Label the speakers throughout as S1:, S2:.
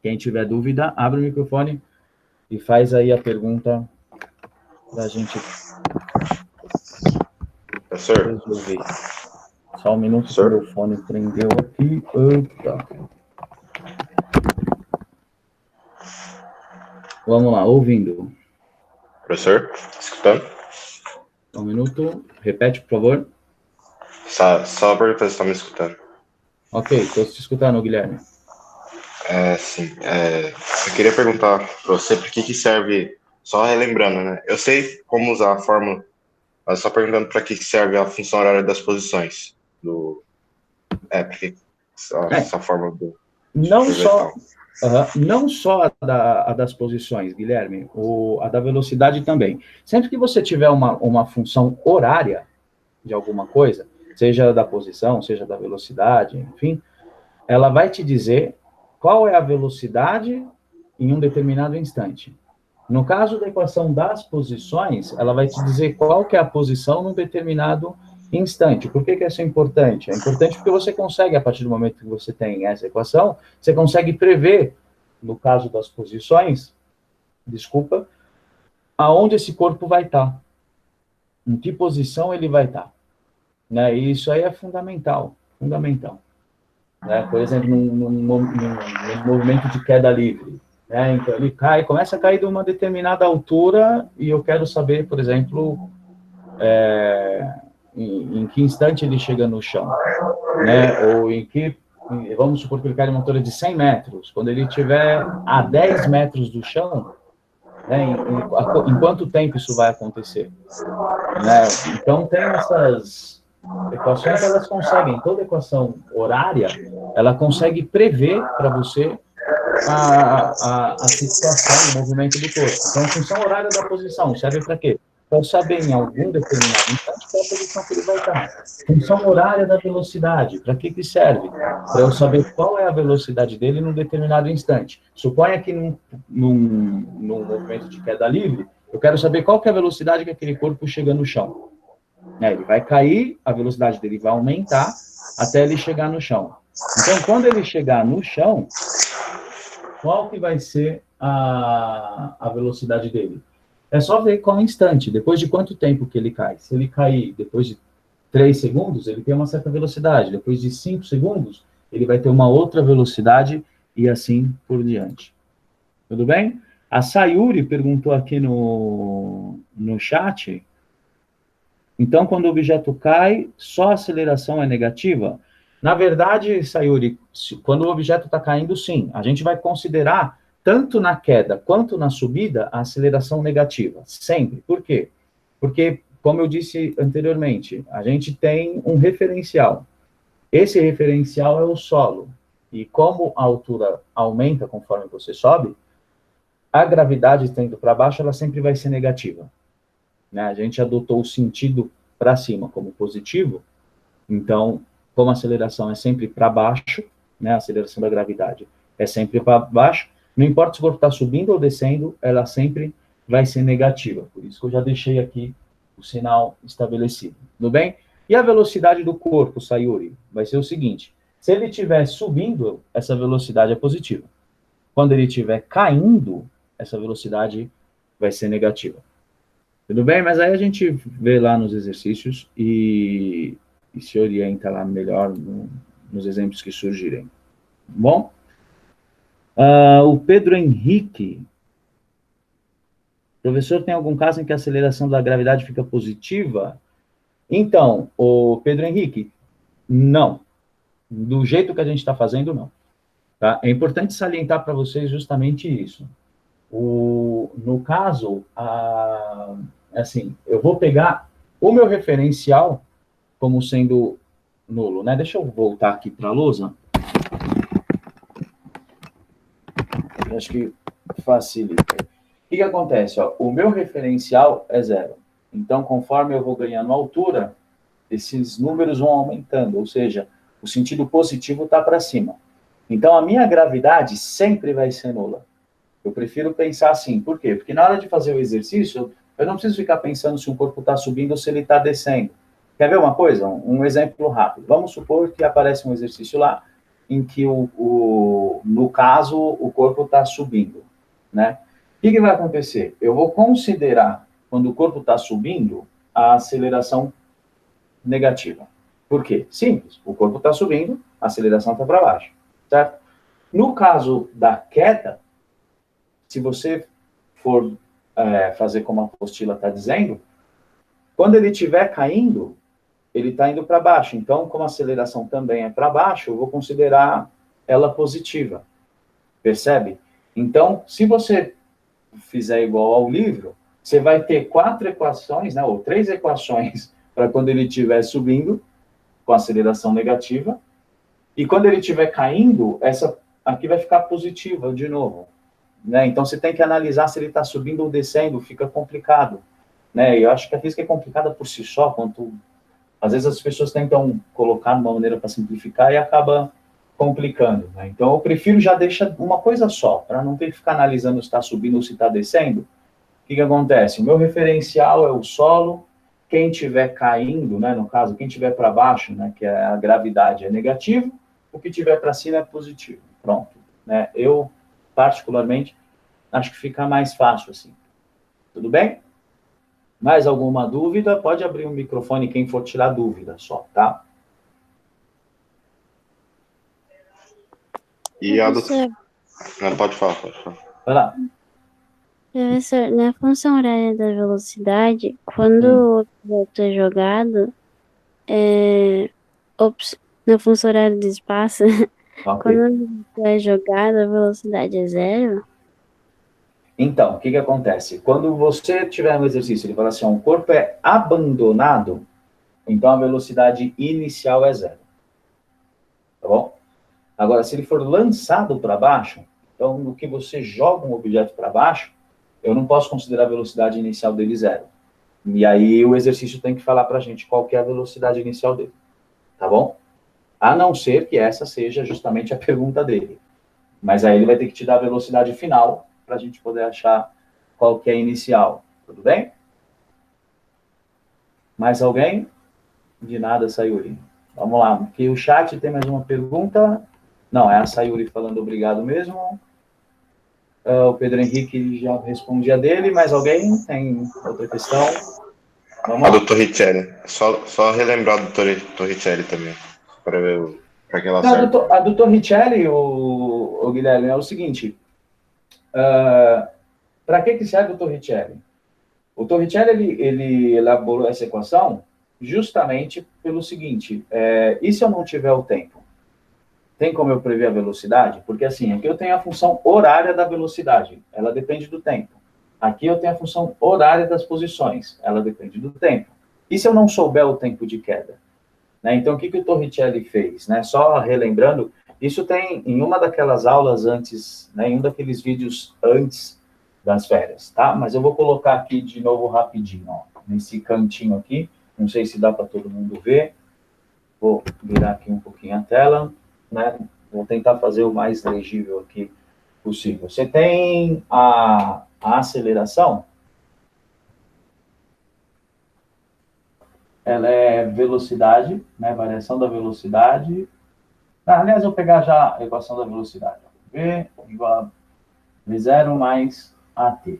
S1: Quem tiver dúvida, abre o microfone e faz aí a pergunta para a gente resolver. Só um minuto que o meu fone prendeu aqui. Opa. Vamos lá, ouvindo.
S2: Professor, escutando?
S1: Um minuto, repete, por favor.
S2: Só para você está me escutando.
S1: Ok, estou te escutando, Guilherme.
S2: Sim. Eu queria perguntar para você para que serve, só relembrando, né? Eu sei como usar a fórmula, mas só perguntando para que serve a função horária das posições porque essa fórmula do
S1: não só a das posições, Guilherme, a da velocidade também. Sempre que você tiver uma função horária de alguma coisa, seja da posição, seja da velocidade, enfim, ela vai te dizer qual é a velocidade em um determinado instante. No caso da equação das posições, ela vai te dizer qual que é a posição num determinado instante. Por que isso é importante? É importante porque você consegue, a partir do momento que você tem essa equação, você consegue prever, no caso das posições, aonde esse corpo vai estar, em que posição ele vai estar. Né? E isso aí é fundamental. Né? Por exemplo, num movimento de queda livre. Né? Então, ele começa a cair de uma determinada altura e eu quero saber, por exemplo, em que instante ele chega no chão. Né? Ou vamos supor que ele cai de uma altura de 100 metros. Quando ele estiver a 10 metros do chão, né? Em quanto tempo isso vai acontecer? Né? Então, tem essas equações, elas conseguem, toda equação horária, ela consegue prever para você a situação, o movimento do corpo. Então, a função horária da posição serve para quê? Para eu saber em algum determinado instante qual a posição que ele vai estar. Função horária da velocidade, para que serve? Para eu saber qual é a velocidade dele num determinado instante. Suponha que num movimento de queda livre, eu quero saber qual que é a velocidade que aquele corpo chega no chão. Ele vai cair, a velocidade dele vai aumentar até ele chegar no chão. Então, quando ele chegar no chão, qual que vai ser a velocidade dele? É só ver qual instante, depois de quanto tempo que ele cai. Se ele cair depois de 3 segundos, ele tem uma certa velocidade. Depois de 5 segundos, ele vai ter uma outra velocidade e assim por diante. Tudo bem? A Sayuri perguntou aqui no chat. Então, quando o objeto cai, só a aceleração é negativa? Na verdade, Sayuri, quando o objeto está caindo, sim. A gente vai considerar, tanto na queda quanto na subida, a aceleração negativa. Sempre. Por quê? Porque, como eu disse anteriormente, a gente tem um referencial. Esse referencial é o solo. E como a altura aumenta conforme você sobe, a gravidade tendo para baixo, ela sempre vai ser negativa. Né? A gente adotou o sentido para cima como positivo, então, como a aceleração é sempre para baixo, né, a aceleração da gravidade é sempre para baixo, não importa se o corpo está subindo ou descendo, ela sempre vai ser negativa. Por isso que eu já deixei aqui o sinal estabelecido. Tudo bem? E a velocidade do corpo, Sayuri, vai ser o seguinte: se ele estiver subindo, essa velocidade é positiva. Quando ele estiver caindo, essa velocidade vai ser negativa. Tudo bem? Mas aí a gente vê lá nos exercícios e se orienta lá melhor nos exemplos que surgirem. Bom? O Pedro Henrique. Professor, tem algum caso em que a aceleração da gravidade fica positiva? Então, o Pedro Henrique, não. Do jeito que a gente está fazendo, não. Tá? É importante salientar para vocês justamente isso. No caso, assim, eu vou pegar o meu referencial como sendo nulo, né? Deixa eu voltar aqui para a lousa. Acho que facilita. O que acontece? O meu referencial é 0. Então, conforme eu vou ganhando altura, esses números vão aumentando, ou seja, o sentido positivo está para cima. Então, a minha gravidade sempre vai ser nula. Eu prefiro pensar assim. Por quê? Porque na hora de fazer o exercício, eu não preciso ficar pensando se o corpo está subindo ou se ele está descendo. Quer ver uma coisa? Um exemplo rápido. Vamos supor que aparece um exercício lá, em que, no caso, o corpo está subindo, né? O que vai acontecer? Eu vou considerar, quando o corpo está subindo, a aceleração negativa. Por quê? Simples. O corpo está subindo, a aceleração está para baixo, certo? No caso da queda, se você for fazer como a apostila está dizendo, quando ele estiver caindo, ele está indo para baixo. Então, como a aceleração também é para baixo, eu vou considerar ela positiva. Percebe? Então, se você fizer igual ao livro, você vai ter 4 equações, né, ou 3 equações, para quando ele estiver subindo, com aceleração negativa, e quando ele estiver caindo, essa aqui vai ficar positiva de novo. Né? Então, você tem que analisar se ele está subindo ou descendo, fica complicado. Né? Eu acho que a física é complicada por si só, às vezes as pessoas tentam colocar de uma maneira para simplificar e acaba complicando. Né? Então, eu prefiro já deixar uma coisa só, para não ter que ficar analisando se está subindo ou se está descendo. O que acontece? O meu referencial é o solo, quem estiver caindo, né, no caso, quem estiver para baixo, né, que é a gravidade, é negativo, o que estiver para cima é positivo. Pronto. Né? Eu, particularmente, acho que fica mais fácil assim. Tudo bem? Mais alguma dúvida? Pode abrir o microfone quem for tirar dúvida só, tá?
S2: E a doutora... Não, pode falar.
S1: Vai lá.
S3: Professor, na função horária da velocidade, quando o objeto é jogado, na função horária do espaço,
S1: Okay.
S3: quando o objeto é jogado, a velocidade é zero?
S1: Então, o que acontece? Quando você tiver um exercício, ele fala assim, o corpo é abandonado, então a velocidade inicial é zero. Tá bom? Agora, se ele for lançado para baixo, então, no que você joga um objeto para baixo, eu não posso considerar a velocidade inicial dele zero. E aí o exercício tem que falar para a gente qual que é a velocidade inicial dele. Tá bom? A não ser que essa seja justamente a pergunta dele. Mas aí ele vai ter que te dar a velocidade final para a gente poder achar qual que é a inicial. Tudo bem? Mais alguém? De nada, Sayuri. Vamos lá. Aqui o chat tem mais uma pergunta. Não, é a Sayuri falando obrigado mesmo. O Pedro Henrique já respondia dele. Mais alguém? Tem outra questão? Vamos lá.
S2: A do Torricelli. Só relembrar do Torricelli também. Para ver para que ela serve.
S1: A do Torricelli, o Guilherme, é o seguinte. Para que serve o Torricelli? O Torricelli, ele elaborou essa equação justamente pelo seguinte, e se eu não tiver o tempo? Tem como eu prever a velocidade? Porque assim, aqui eu tenho a função horária da velocidade, ela depende do tempo. Aqui eu tenho a função horária das posições, ela depende do tempo. E se eu não souber o tempo de queda? Né? Então, o que o Torricelli fez? Né? Só relembrando, isso tem em uma daquelas aulas antes, né, em um daqueles vídeos antes das férias, tá? Mas eu vou colocar aqui de novo rapidinho, ó, nesse cantinho aqui, não sei se dá para todo mundo ver, vou virar aqui um pouquinho a tela, né? Vou tentar fazer o mais legível aqui possível. Você tem a aceleração, ela é velocidade, né? Variação da velocidade. Aliás, eu vou pegar já a equação da velocidade. V igual a V0 mais AT.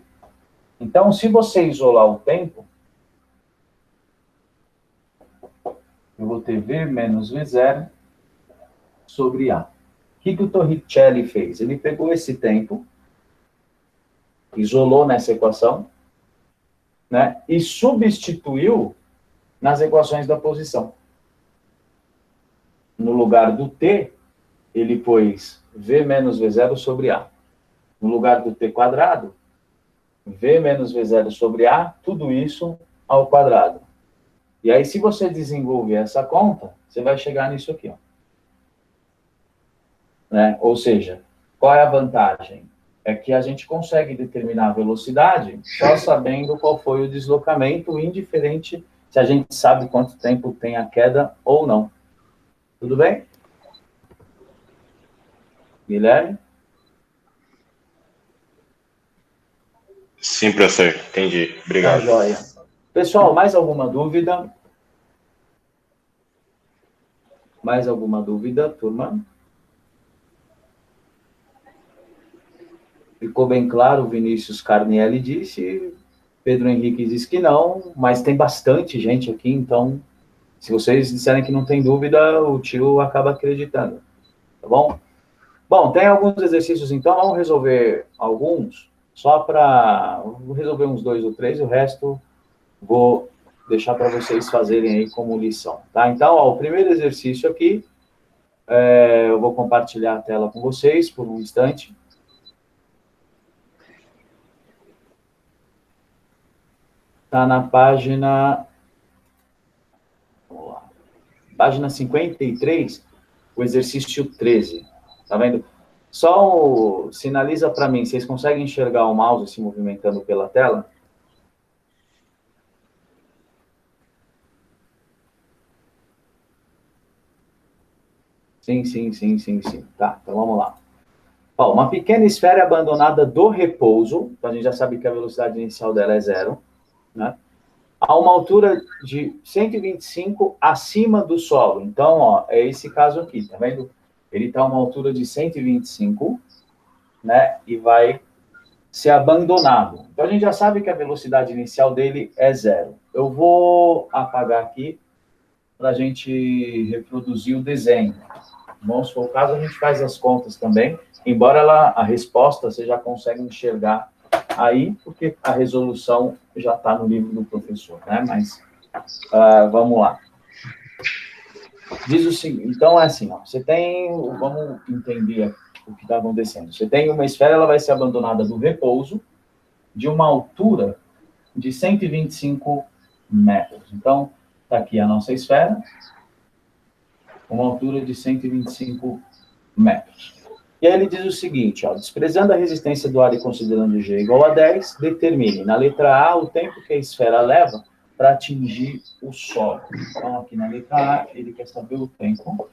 S1: Então, se você isolar o tempo, eu vou ter V menos V0 sobre A. O que o Torricelli fez? Ele pegou esse tempo, isolou nessa equação, né, e substituiu nas equações da posição. No lugar do T, ele pôs V menos V0 sobre A. No lugar do T quadrado, V menos V0 sobre A, tudo isso ao quadrado. E aí, se você desenvolver essa conta, você vai chegar nisso aqui, ó. Né? Ou seja, qual é a vantagem? É que a gente consegue determinar a velocidade só sabendo qual foi o deslocamento, indiferente se a gente sabe quanto tempo tem a queda ou não. Tudo bem? Guilherme?
S2: Sim, professor. Entendi. Obrigado.
S1: Tá joia. Pessoal, mais alguma dúvida? Mais alguma dúvida, turma? Ficou bem claro, o Vinícius Carnielli disse, Pedro Henrique diz que não, mas tem bastante gente aqui, então, se vocês disserem que não tem dúvida, o tio acaba acreditando, tá bom? Bom, tem alguns exercícios, então, vamos resolver alguns, só para... Vou resolver uns 2 ou 3, o resto vou deixar para vocês fazerem aí como lição, tá? Então, ó, o primeiro exercício aqui, eu vou compartilhar a tela com vocês por um instante. Está na página... Vamos lá. Página 53, o exercício 13. Tá vendo? Só sinaliza para mim, vocês conseguem enxergar o mouse se movimentando pela tela? Sim. Tá, então vamos lá. Ó, uma pequena esfera abandonada do repouso, então a gente já sabe que a velocidade inicial dela é 0, né? A uma altura de 125 acima do solo. Então, ó, é esse caso aqui, tá vendo? Ele está a uma altura de 125, né? E vai ser abandonado. Então, a gente já sabe que a velocidade inicial dele é 0. Eu vou apagar aqui para a gente reproduzir o desenho. Bom, se for o caso, a gente faz as contas também. Embora a resposta você já consegue enxergar aí, porque a resolução já está no livro do professor, né? Mas vamos lá. Diz o seguinte, então é assim, ó, você tem, vamos entender o que está acontecendo. Você tem uma esfera, ela vai ser abandonada do repouso, de uma altura de 125 metros. Então, está aqui a nossa esfera, uma altura de 125 metros. E aí ele diz o seguinte, ó, desprezando a resistência do ar e considerando G igual a 10, determine, na letra A, o tempo que a esfera leva para atingir o solo. Então, aqui na letra A, ele quer saber o tempo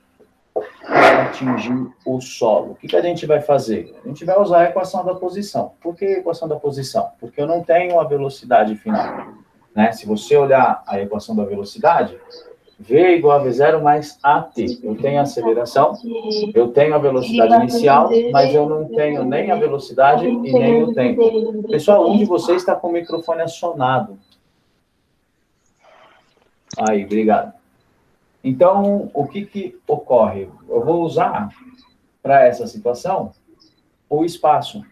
S1: para atingir o solo. O que a gente vai fazer? A gente vai usar a equação da posição. Por que a equação da posição? Porque eu não tenho a velocidade final, né? Se você olhar a equação da velocidade, V igual a V0 mais AT. Eu tenho a aceleração, eu tenho a velocidade inicial, mas eu não tenho nem a velocidade e nem o tempo. Pessoal, um de vocês está com o microfone acionado. Aí, obrigado. Então, o que ocorre? Eu vou usar, para essa situação, o espaço,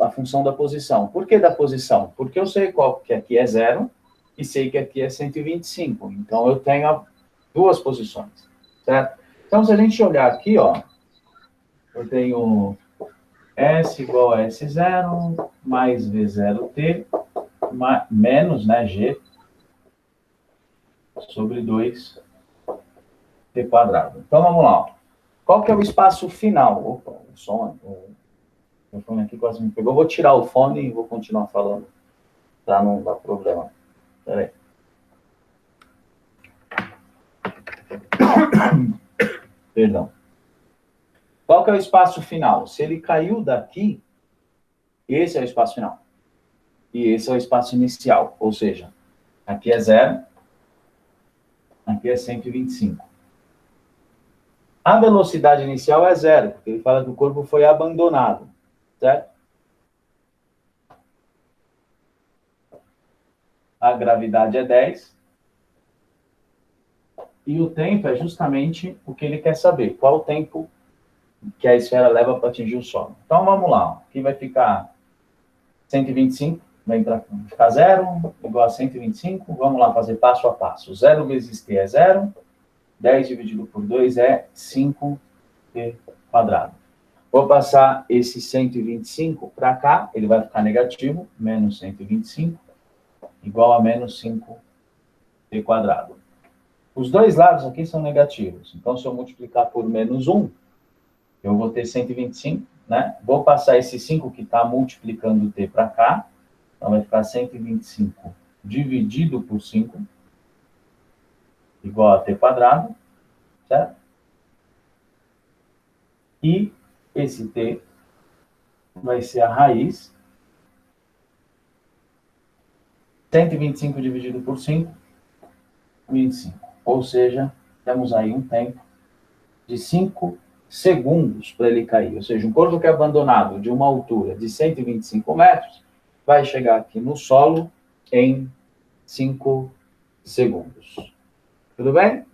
S1: a função da posição. Por que da posição? Porque eu sei que aqui é 0 e sei que aqui é 125. Então, eu tenho duas posições, certo? Então, se a gente olhar aqui, ó, eu tenho S igual a S0 mais V0T menos, né, G sobre 2T quadrado. Então, vamos lá. Ó. Qual que é o espaço final? Opa, o som, o fone aqui quase me pegou. Eu vou tirar o fone e vou continuar falando, para não dar problema. Espera aí. Perdão. Qual que é o espaço final? Se ele caiu daqui, esse é o espaço final. E esse é o espaço inicial. Ou seja, aqui é 0, aqui é 125. A velocidade inicial é 0, porque ele fala que o corpo foi abandonado, certo? A gravidade é 10. E o tempo é justamente o que ele quer saber. Qual o tempo que a esfera leva para atingir o solo. Então, vamos lá. Aqui vai ficar 125, vai ficar 0, igual a 125. Vamos lá fazer passo a passo. 0 vezes t é 0. 10 dividido por 2 é 5t quadrado. Vou passar esse 125 para cá, ele vai ficar negativo, menos 125, igual a menos 5t quadrado. Os dois lados aqui são negativos. Então, se eu multiplicar por menos 1, eu vou ter 125, né? Vou passar esse 5 que está multiplicando o t para cá. Então, vai ficar 125 dividido por 5, igual a t quadrado, certo? E esse t vai ser a raiz. 125 dividido por 5, 25. Ou seja, temos aí um tempo de 5 segundos para ele cair. Ou seja, um corpo que é abandonado de uma altura de 125 metros vai chegar aqui no solo em 5 segundos. Tudo bem?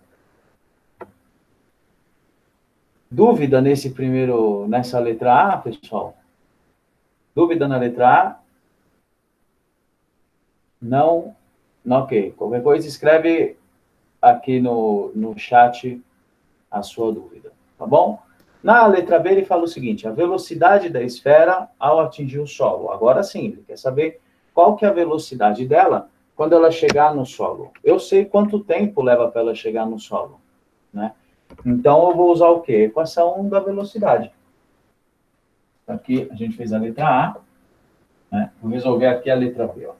S1: Dúvida nessa letra A, pessoal? Dúvida na letra A? Não? Ok. Qualquer coisa, escreve aqui no chat a sua dúvida, tá bom? Na letra B, ele fala o seguinte, a velocidade da esfera ao atingir o solo. Agora sim, ele quer saber qual que é a velocidade dela quando ela chegar no solo. Eu sei quanto tempo leva para ela chegar no solo, né? Então, eu vou usar o quê? Equação da velocidade. Aqui, a gente fez a letra A, né? Vou resolver aqui a letra B, ó.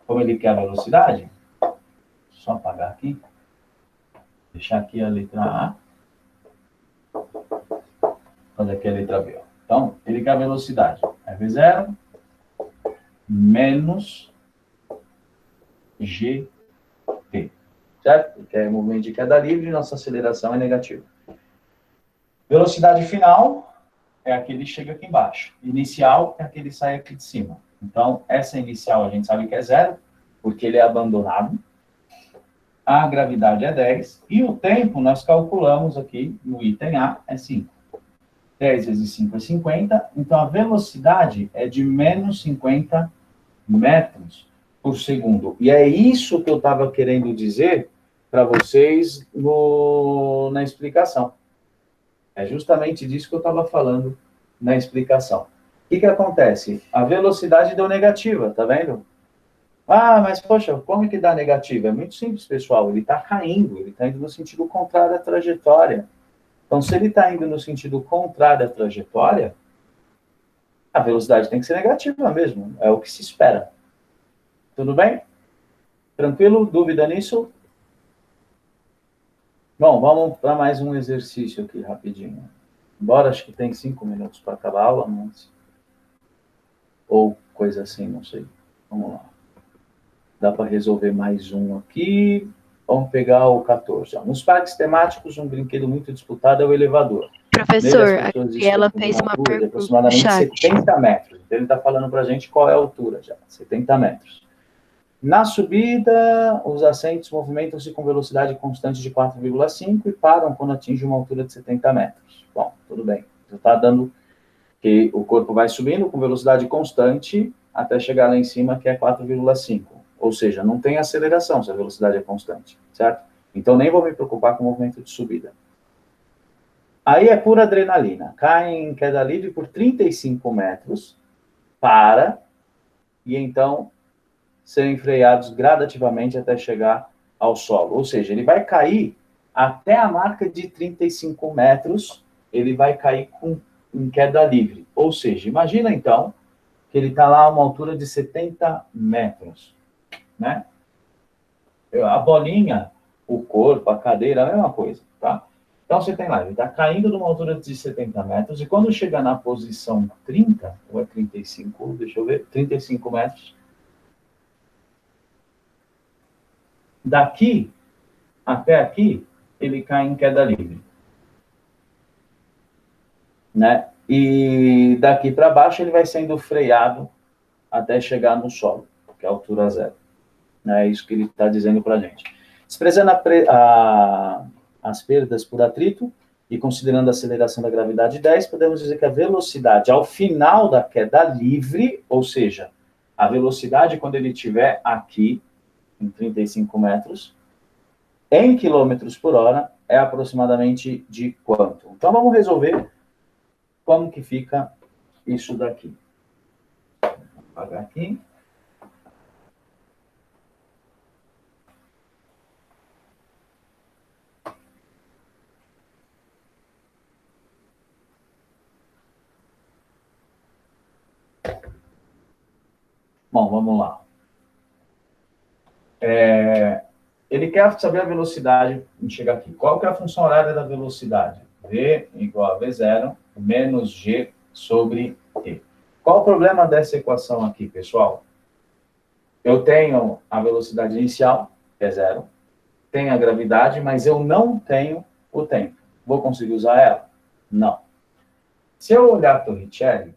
S1: Como ele quer a velocidade, só apagar aqui. Deixar aqui a letra A. Fazer aqui a letra B, ó. Então, ele quer a velocidade. É V0 menos GT. Certo? Que é movimento de queda livre, nossa aceleração é negativa. Velocidade final é aquele que chega aqui embaixo. Inicial é aquele que sai aqui de cima. Então, essa inicial a gente sabe que é 0, porque ele é abandonado. A gravidade é 10. E o tempo nós calculamos aqui no item A é 5. 10 vezes 5 é 50. Então, a velocidade é de menos 50 metros por segundo. E é isso que eu estava querendo dizer para vocês na explicação. É justamente disso que eu estava falando na explicação. O que acontece? A velocidade deu negativa, tá vendo? Ah, mas poxa, como que dá negativa? É muito simples, pessoal. Ele está caindo, ele está indo no sentido contrário à trajetória. Então, se ele está indo no sentido contrário à trajetória, a velocidade tem que ser negativa mesmo. É o que se espera. Tudo bem? Tranquilo? Dúvida nisso? Bom, vamos para mais um exercício aqui, rapidinho. Embora acho que tem 5 minutos para acabar a aula, mas... ou coisa assim, não sei. Vamos lá. Dá para resolver mais um aqui. Vamos pegar o 14. Nos parques temáticos, um brinquedo muito disputado é o elevador.
S3: Professor, aqui ela fez uma pergunta
S1: de aproximadamente
S3: no chat.
S1: 70 metros. Então, ele está falando para a gente qual é a altura já. 70 metros. Na subida, os assentos movimentam-se com velocidade constante de 4,5 e param quando atingem uma altura de 70 metros. Bom, tudo bem. Já está dando que o corpo vai subindo com velocidade constante até chegar lá em cima, que é 4,5. Ou seja, não tem aceleração se a velocidade é constante, certo? Então, nem vou me preocupar com o movimento de subida. Aí é pura adrenalina. Caem em queda livre por 35 metros, para, e então serem freados gradativamente até chegar ao solo. Ou seja, ele vai cair até a marca de 35 metros, ele vai cair em queda livre. Ou seja, imagina então que ele está lá a uma altura de 70 metros. Né? A bolinha, o corpo, a cadeira, a mesma coisa, tá? Então, você tem lá, ele está caindo de uma altura de 70 metros, e quando chega na posição 30, ou é 35, deixa eu ver, 35 metros, daqui até aqui, ele cai em queda livre. Né? E daqui para baixo, ele vai sendo freado até chegar no solo, que é a altura 0. É isso que ele está dizendo para a gente. Desprezando as perdas por atrito e considerando a aceleração da gravidade 10, podemos dizer que a velocidade ao final da queda livre, ou seja, a velocidade quando ele estiver aqui, em 35 metros, em quilômetros por hora, é aproximadamente de quanto? Então, vamos resolver como que fica isso daqui. Vou apagar aqui. Bom, vamos lá. Ele quer saber a velocidade em chegar aqui. Qual que é a função horária da velocidade? V igual a V0 menos G sobre T. Qual o problema dessa equação aqui, pessoal? Eu tenho a velocidade inicial, que é 0. Tenho a gravidade, mas eu não tenho o tempo. Vou conseguir usar ela? Não. Se eu olhar Torricelli,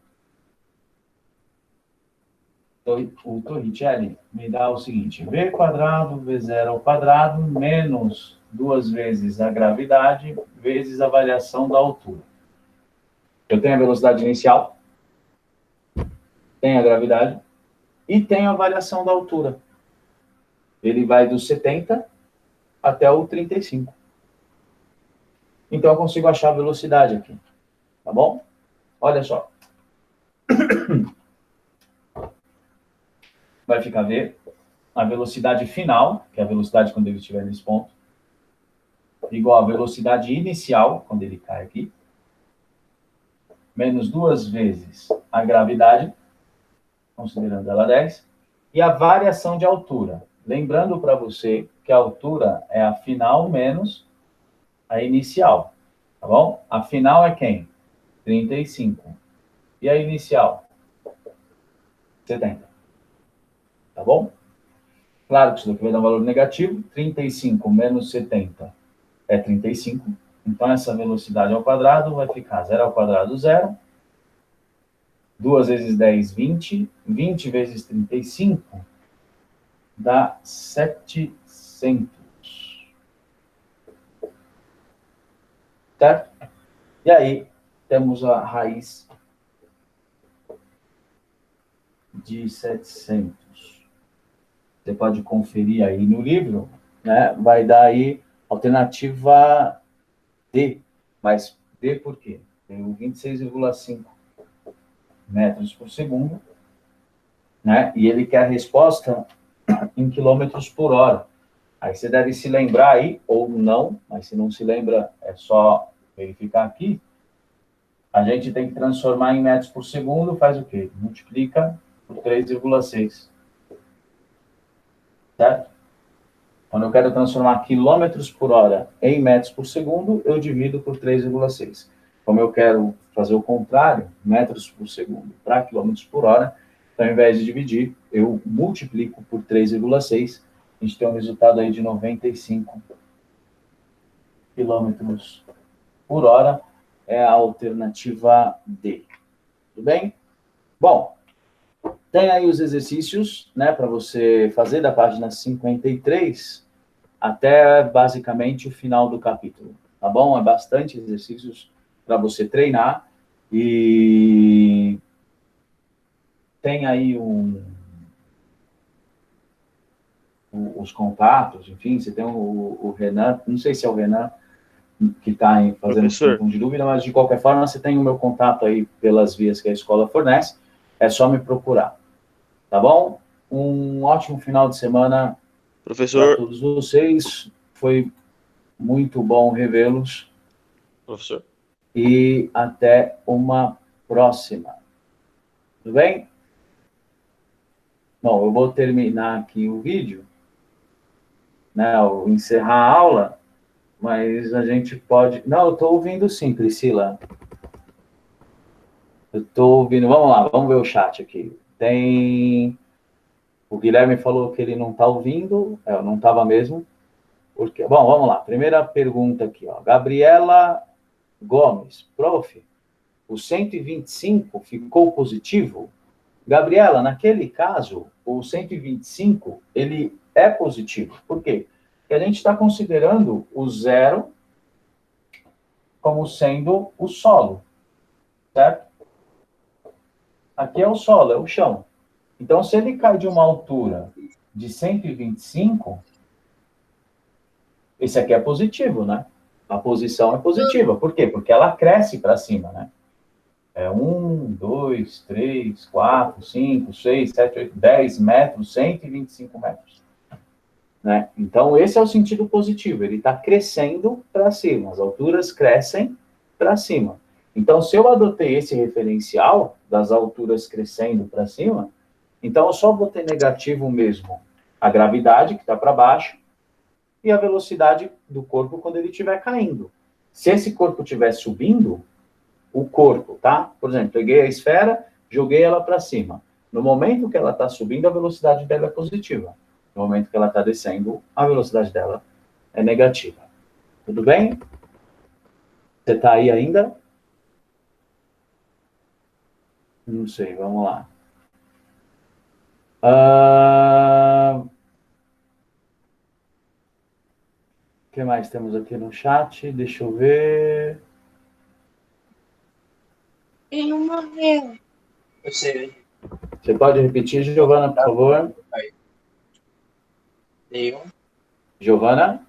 S1: o Torricelli me dá o seguinte: v quadrado, v0 ao quadrado, menos 2 vezes a gravidade, vezes a variação da altura. Eu tenho a velocidade inicial, tenho a gravidade e tenho a variação da altura. Ele vai do 70 até o 35. Então, eu consigo achar a velocidade aqui. Tá bom? Olha só. Vai ficar V, a velocidade final, que é a velocidade quando ele estiver nesse ponto, igual a velocidade inicial, quando ele cai aqui, menos 2 vezes a gravidade, considerando ela 10, e a variação de altura. Lembrando para você que a altura é a final menos a inicial, tá bom? A final é quem? 35. E a inicial? 70. Tá bom? Claro que isso daqui vai dar um valor negativo. 35 menos 70 é 35. Então, essa velocidade ao quadrado vai ficar 0 ao quadrado, 0. 2 vezes 10, 20. 20 vezes 35 dá 700. Certo? E aí, temos a raiz de 700. Você pode conferir aí no livro, né? Vai dar aí alternativa D. Mas D por quê? Tem 26,5 metros por segundo, né? E ele quer a resposta em quilômetros por hora. Aí você deve se lembrar aí, ou não, mas se não se lembra, é só verificar aqui. A gente tem que transformar em metros por segundo, faz o quê? Multiplica por 3,6. Certo? Quando eu quero transformar quilômetros por hora em metros por segundo, eu divido por 3,6. Como eu quero fazer o contrário, metros por segundo para quilômetros por hora, então, ao invés de dividir, eu multiplico por 3,6. A gente tem um resultado aí de 95 quilômetros por hora. É a alternativa D. Tudo bem? Bom, tem aí os exercícios, né, para você fazer da página 53 até basicamente o final do capítulo, tá bom? É bastante exercícios para você treinar e tem aí os contatos, enfim, você tem o Renan, não sei se é o Renan que está fazendo esse ponto de dúvida, mas de qualquer forma você tem o meu contato aí pelas vias que a escola fornece, é só me procurar. Tá bom? Um ótimo final de semana para todos vocês. Foi muito bom revê-los.
S4: Professor.
S1: E até uma próxima. Tudo bem? Bom, eu vou terminar aqui o vídeo, né? Eu encerrar a aula, mas a gente pode... Não, eu estou ouvindo sim, Priscila. Eu estou ouvindo... Vamos lá, vamos ver o chat aqui. Tem... O Guilherme falou que ele não está ouvindo, eu não estava mesmo. Porque... Bom, vamos lá. Primeira pergunta aqui, ó. Gabriela Gomes, prof, o 125 ficou positivo? Gabriela, naquele caso, o 125, ele é positivo. Por quê? Porque a gente está considerando o zero como sendo o solo, certo? Aqui é o solo, é o chão. Então, se ele cai de uma altura de 125, esse aqui é positivo, né? A posição é positiva. Por quê? Porque ela cresce para cima, né? É 1, 2, 3, 4, 5, 6, 7, 8, 10 metros, 125 metros. Né? Então, esse é o sentido positivo. Ele está crescendo para cima. As alturas crescem para cima. Então, se eu adotei esse referencial das alturas crescendo para cima, então eu só botei negativo mesmo a gravidade, que está para baixo, e a velocidade do corpo quando ele estiver caindo. Se esse corpo estiver subindo, o corpo, tá? Por exemplo, peguei a esfera, joguei ela para cima. No momento que ela está subindo, a velocidade dela é positiva. No momento que ela está descendo, a velocidade dela é negativa. Tudo bem? Você está aí ainda? Não sei, vamos lá. O que mais temos aqui no chat? Deixa eu ver.
S4: Ele morreu. Eu sei.
S1: Você pode repetir, Giovana, por favor?
S4: Nenhum.
S1: Giovana?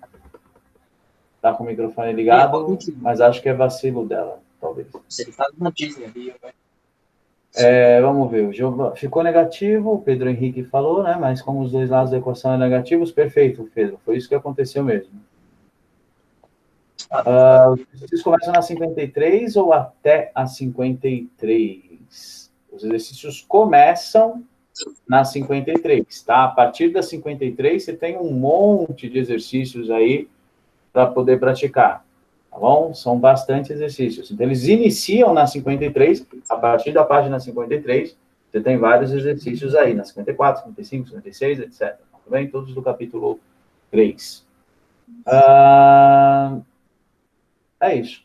S1: Tá com o microfone ligado, mas acho que é vacilo dela, talvez.
S4: Se ele faz uma Disney ali,
S1: Vamos ver. Ficou negativo, o Pedro Henrique falou, né? Mas como os dois lados da equação são negativos, perfeito, Pedro. Foi isso que aconteceu mesmo. Vocês começam na 53 ou até a 53? Os exercícios começam na 53, tá? A partir da 53, você tem um monte de exercícios aí para poder praticar, tá bom? São bastante exercícios. Então, eles iniciam na 53, a partir da página 53, você tem vários exercícios aí, na 54, 55, 56, etc. Tá bem? Todos do capítulo 3. É isso.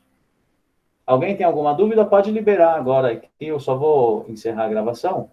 S1: Alguém tem alguma dúvida? Pode liberar agora, que eu só vou encerrar a gravação.